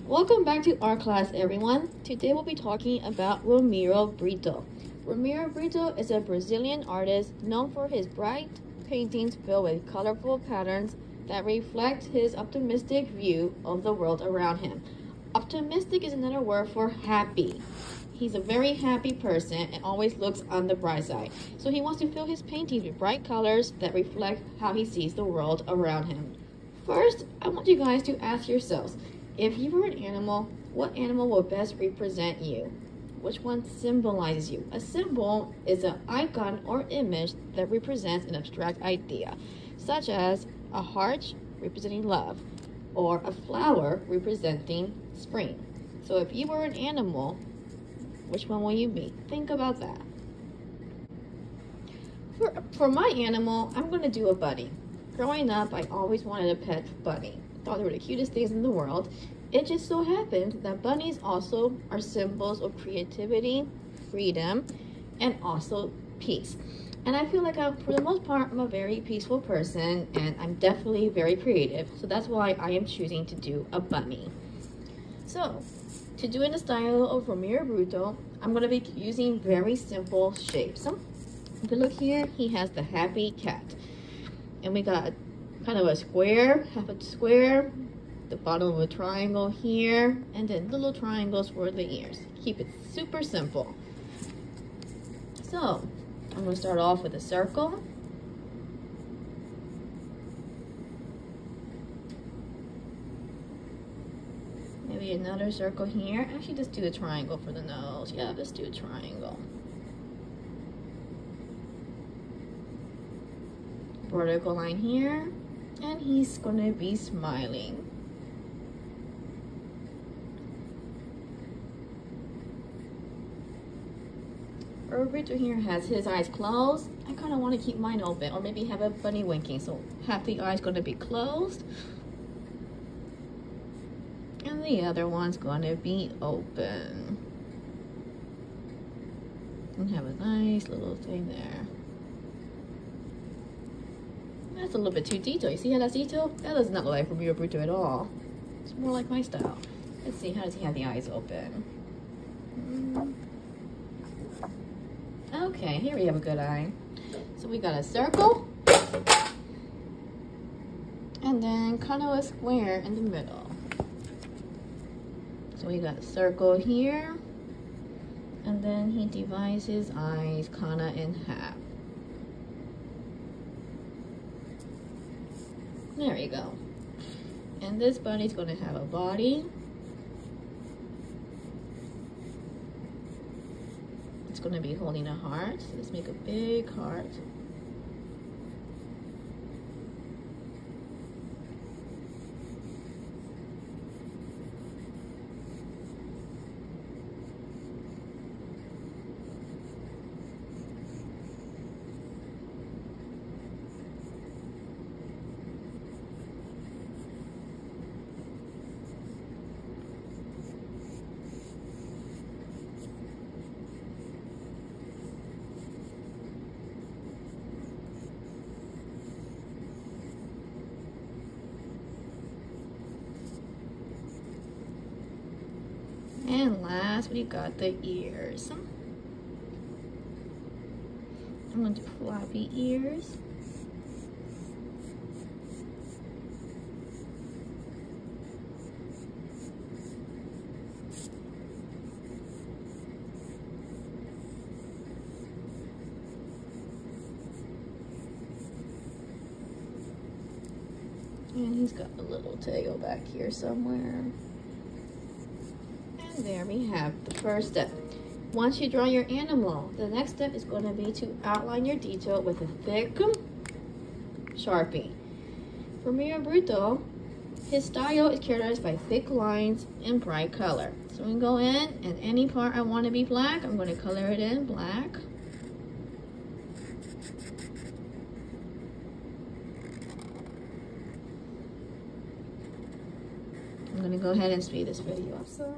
Welcome back to our class, everyone. Today we'll be talking about Romero Britto. Romero Britto is a Brazilian artist known for his bright paintings filled with colorful patterns that reflect his optimistic view of the world around him. Optimistic is another word for happy. He's a very happy person and always looks on the bright side. So he wants to fill his paintings with bright colors that reflect how he sees the world around him. First, I want you guys to ask yourselves, if you were an animal, what animal will best represent you? Which one symbolizes you? A symbol is an icon or image that represents an abstract idea, such as a heart representing love, or a flower representing spring. So if you were an animal, which one will you be? Think about that. For my animal, I'm going to do a bunny. Growing up, I always wanted a pet bunny. Thought they were the cutest things in the world. It just so happened that bunnies also are symbols of creativity, freedom, and also peace. And I feel like for the most part, I'm a very peaceful person, and I'm definitely very creative. So that's why I am choosing to do a bunny. So, to do in the style of Romero Britto, I'm going to be using very simple shapes. So, if you look here, he has the happy cat. And we got kind of a square, half a square, the bottom of a triangle here, and then little triangles for the ears. Keep it super simple. So, I'm going to start off with a circle. Maybe another circle here. Actually, just do a triangle for the nose. Yeah, let's do a triangle. Vertical line here. And he's gonna be smiling. Britto here has his eyes closed. I kind of want to keep mine open, or maybe have a bunny winking, so half the eye's gonna be closed and the other one's gonna be open. And have a nice little thing there. That's a little bit too detailed. You see how that's detailed? That does not look like Romero Britto at all. It's more like my style. Let's see, how does he have the eyes open? Okay, here we have a good eye. So we got a circle, and then kind of a square in the middle. So we got a circle here, and then he divides his eyes kind of in half. There you go. And this bunny's going to have a body. It's going to be holding a heart. So let's make a big heart. And last, we got the ears. I'm going to do floppy ears. And he's got a little tail back here somewhere. And there we have the first step. Once you draw your animal, the next step is going to be to outline your detail with a thick Sharpie. For Romero Britto, his style is characterized by thick lines and bright color. So we can go in, and any part I want to be black, I'm going to color it in black. I'm going to go ahead and speed this video up some.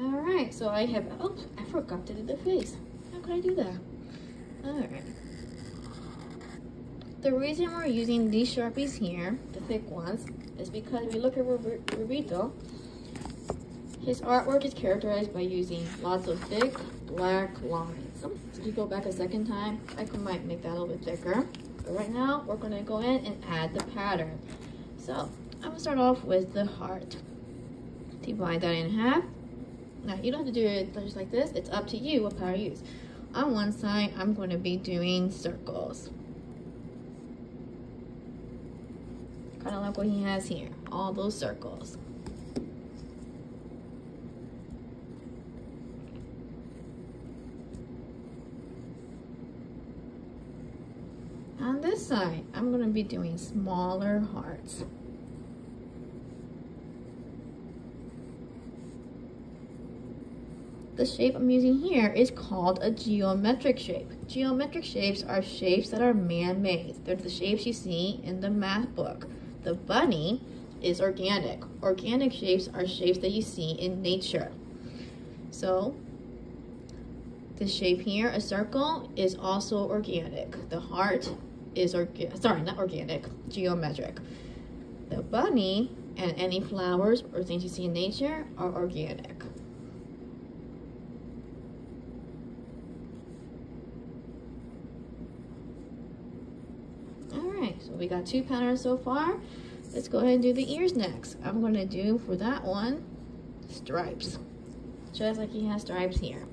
Alright, so I have, oops, I forgot to do the face. How could I do that? Alright. The reason we're using these Sharpies here, the thick ones, is because if you look at Roberto, his artwork is characterized by using lots of thick black lines. So if you go back a second time, I might make that a little bit thicker. But right now, we're gonna go in and add the pattern. So I'm gonna start off with the heart. Divide that in half. Now you don't have to do it just like this. It's up to you what pattern you use. On one side, I'm going to be doing circles. Kind of like what he has here, all those circles. On this side, I'm going to be doing smaller hearts. The shape I'm using here is called a geometric shape. Geometric shapes are shapes that are man-made. They're the shapes you see in the math book. The bunny is organic. Organic shapes are shapes that you see in nature. So, the shape here, a circle, is also organic. The heart is geometric. The bunny and any flowers or things you see in nature are organic. So we got 2 patterns so far. Let's go ahead and do the ears next. I'm going to do, for that one, stripes. Just like he has stripes here.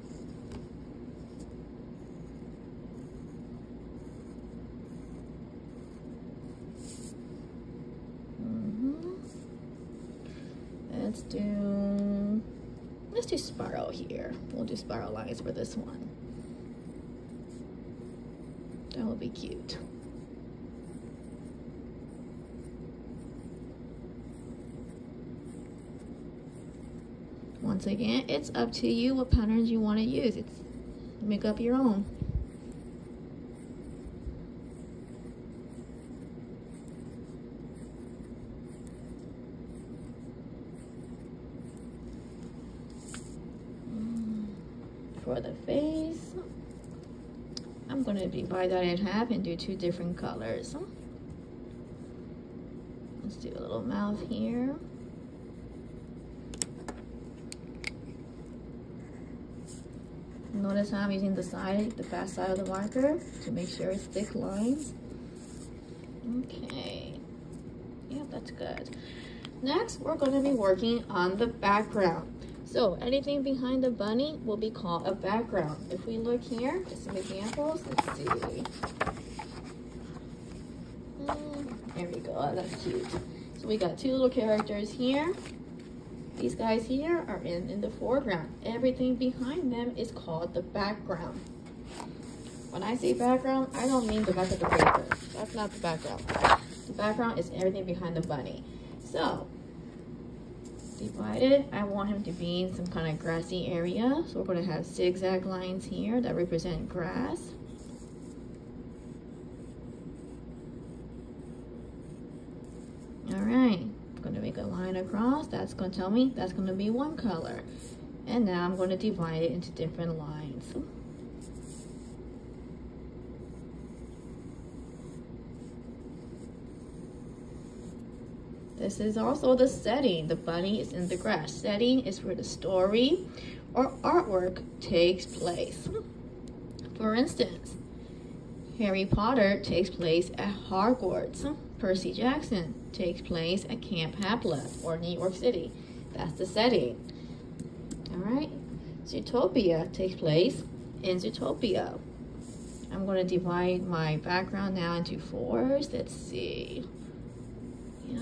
Let's do spiral here. We'll do spiral lines for this one. That will be cute. Once again, it's up to you what patterns you want to use. Make up your own. For the face, I'm going to divide that in half and do 2 different colors. Let's do a little mouth here. Notice how I'm using the back side of the marker to make sure it's thick lines. Okay. Yep, that's good. Next, we're going to be working on the background. So anything behind the bunny will be called a background. If we look here, just some examples. Let's see. There we go. Oh, that's cute. So we got 2 little characters here. These guys here are in the foreground. Everything behind them is called the background. When I say background, I don't mean the back of the paper. That's not the background. The background is everything behind the bunny. So, divided, I want him to be in some kind of grassy area. So we're going to have zigzag lines here that represent grass. All right. Going to make a line across. That's going to tell me that's going to be one color. And now I'm going to divide it into different lines. This is also the setting. The bunny is in the grass. Setting is where the story or artwork takes place. For instance, Harry Potter takes place at Hogwarts. Percy Jackson takes place at Camp Half-Blood or New York City. That's the setting. All right. Zootopia takes place in Zootopia. I'm going to divide my background now into 4s. Let's see. Yep.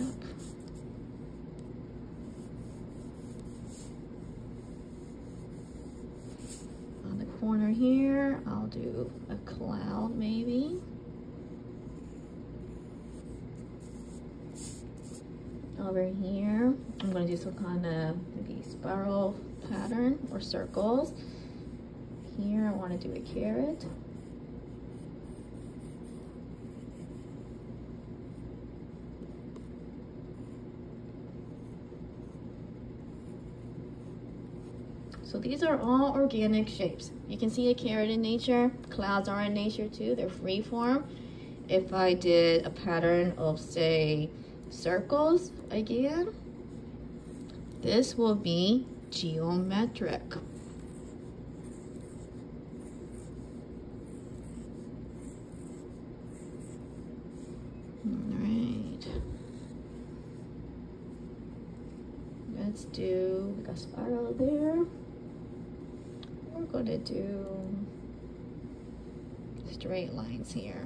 On the corner here, I'll do a cloud maybe. Over here, I'm going to do some kind of maybe spiral pattern or circles. Here, I want to do a carrot. So these are all organic shapes. You can see a carrot in nature. Clouds are in nature too. They're free form. if I did a pattern of, say, circles again, this will be geometric. Alright. Let's do a spiral there. We're gonna do straight lines here.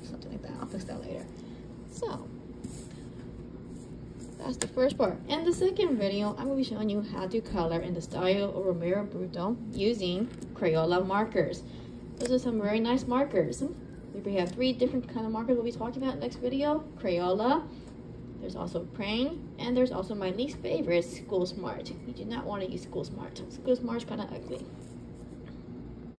Something like that. I'll fix that later. So that's the first part. And the second video, I'm going to be showing you how to color in the style of Romero Britto using Crayola markers. Those are some very nice markers. We have 3 different kind of markers we'll be talking about in the next video. Crayola, there's also Prang, and there's also my least favorite, School Smart. You do not want to use School Smart. School Smart is kind of ugly.